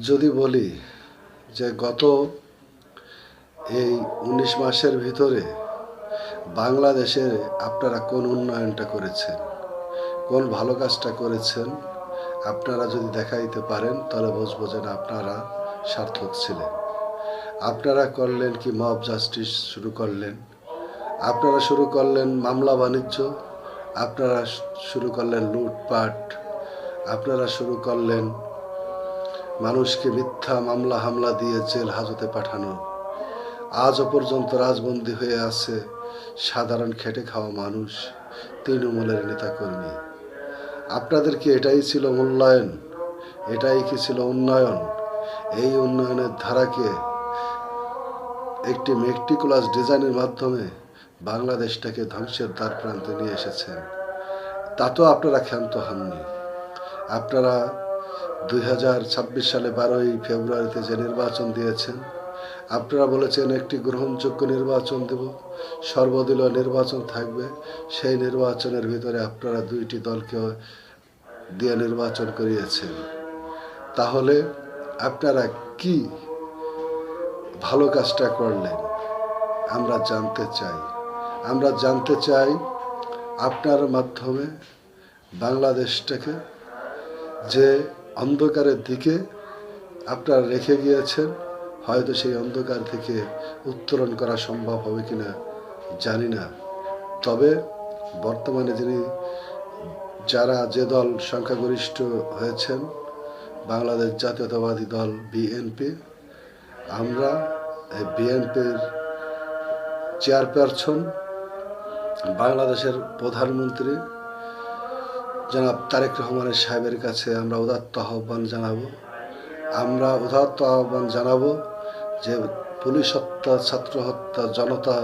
যদি বলি যে গত এই ১৯ মাসের ভিতরে বাংলাদেশের আপনারা কোন উন্নয়নটা করেছেন, কোন ভালো কাজটা করেছেন, আপনারা যদি দেখাইতে পারেন তাহলে বুঝবো যে আপনারা সার্থক ছিলেন। আপনারা করলেন কি মব জাস্টিস শুরু করলেন, আপনারা শুরু করলেন মামলা বাণিজ্য, আপনারা শুরু করলেন লুটপাট, আপনারা শুরু করলেন মানুষকে মিথ্যা মামলা হামলা দিয়ে জেল হাজতে পাঠানো। আজও পর্যন্ত রাজবন্দী হয়ে আছে সাধারণ খেটে খাওয়া মানুষ, তৃণমূলের নেতাকর্মী। আপনাদের কি এটাই ছিল মূল্যায়ন? এটাই কি ছিল উন্নয়ন? এই উন্নয়নের ধারাকে একটি মেটিকুলাস ডিজাইনের মাধ্যমে বাংলাদেশটাকে ধ্বংসের দ্বার প্রান্তে নিয়ে এসেছেন। তাতেও আপনারা ক্ষান্ত হননি। আপনারা ২০২৬ সালে ১২ই ফেব্রুয়ারিতে যে নির্বাচন দিয়েছেন, আপনারা বলেছেন একটি গ্রহণযোগ্য নির্বাচন দেব, সর্বদলীয় নির্বাচন থাকবে। সেই নির্বাচনের ভিতরে আপনারা দুইটি দলকে দিয়ে নির্বাচন করিয়েছেন। তাহলে আপনারা কি ভালো কাজটা করলেন আমরা জানতে চাই আপনার মাধ্যমে বাংলাদেশটাকে যে অন্ধকারের দিকে আপনারা রেখে গিয়েছেন, হয়তো সেই অন্ধকার থেকে উত্তরণ করা সম্ভব হবে কিনা জানি না। তবে বর্তমানে যারা যে দল সংখ্যাগরিষ্ঠ হয়েছেন, বাংলাদেশ জাতীয়তাবাদী দল বিএনপি, আমরা এই বিএনপির চেয়ারপারসন বাংলাদেশের প্রধানমন্ত্রী জনাব তারেক রহমানের সাহেবের কাছে আমরা উদাত্ত আহ্বান জানাবো যে পুলিশ হত্যা, ছাত্র হত্যা, জনতা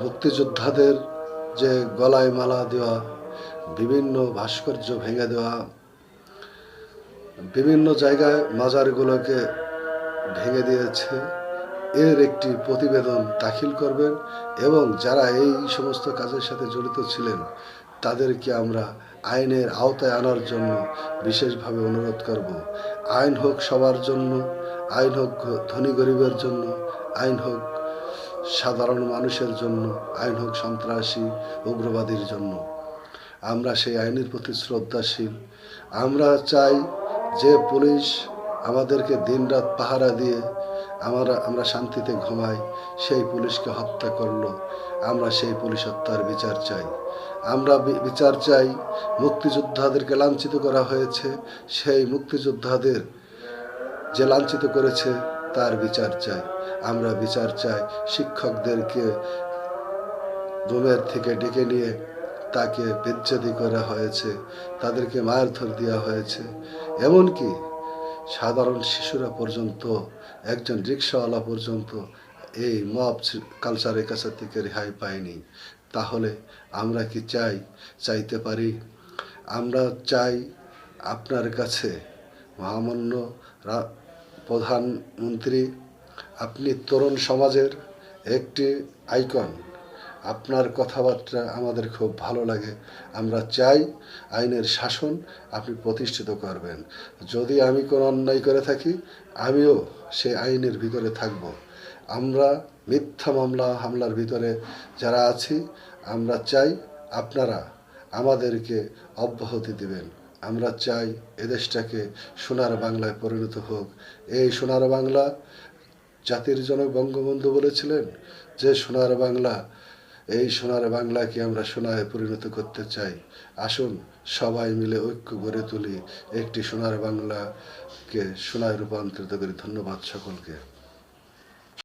মুক্তিযোদ্ধাদের যে গলায় মালা দেওয়া, বিভিন্ন ভাস্কর্য ভেঙে দেওয়া, বিভিন্ন জায়গায় মাজারগুলোকে ভেঙে দিয়েছে, এর একটি প্রতিবেদন দাখিল করবেন এবং যারা এই সমস্ত কাজের সাথে জড়িত ছিলেন তাদেরকে আমরা আইনের আওতায় আনার জন্য বিশেষভাবে অনুরোধ করব। আইন হোক সবার জন্য, আইন হোক ধনী গরিবের জন্য, আইন হোক সাধারণ মানুষের জন্য, আইন হোক সন্ত্রাসী উগ্রবাদীর জন্য। আমরা সেই আইনের প্রতি শ্রদ্ধাশীল। আমরা চাই যে পুলিশ আমাদেরকে দিনরাত পাহারা দিয়ে আমরা শান্তিতে ঘুমাই, সেই পুলিশকে হত্যা করলো, আমরা সেই পুলিশ হত্যার বিচার চাই। আমরা বিচার চাই মুক্তিযোদ্ধাদেরকে লাঞ্ছিত করা হয়েছে, সেই মুক্তিযোদ্ধাদের যে লাঞ্ছিত করেছে তার বিচার চাই। আমরা বিচার চাই শিক্ষকদেরকে রুমের থেকে ডেকে নিয়ে তাকে বেজ্জতি করা হয়েছে, তাদেরকে মারধর দেওয়া হয়েছে, এমনকি সাধারণ শিশুরা পর্যন্ত, একজন রিক্সাওয়ালা পর্যন্ত এই মব কালচারের কাছে থেকে রেহাই পায়নি। তাহলে আমরা কি চাইতে পারি? আমরা চাই আপনার কাছে মহামান্য প্রধানমন্ত্রী, আপনি তরুণ সমাজের একটি আইকন, আপনার কথাবার্তা আমাদের খুব ভালো লাগে। আমরা চাই আইনের শাসন আপনি প্রতিষ্ঠিত করবেন। যদি আমি কোনো অন্যায় করে থাকি, আমিও সেই আইনের ভিতরে থাকব। আমরা মিথ্যা মামলা হামলার ভিতরে যারা আছি, আমরা চাই আপনারা আমাদেরকে অব্যাহতি দেবেন। আমরা চাই এদেশটাকে সোনার বাংলায় পরিণত হোক। এই সোনার বাংলা জাতির জনক বঙ্গবন্ধু বলেছিলেন যে সোনার বাংলা, এই সোনার বাংলাকে আমরা সোনায় পরিণত করতে চাই। আসুন সবাই মিলে ঐক্য গড়ে তুলি, একটি সোনার বাংলাকে সোনায় রূপান্তরিত করি। ধন্যবাদ সকলকে।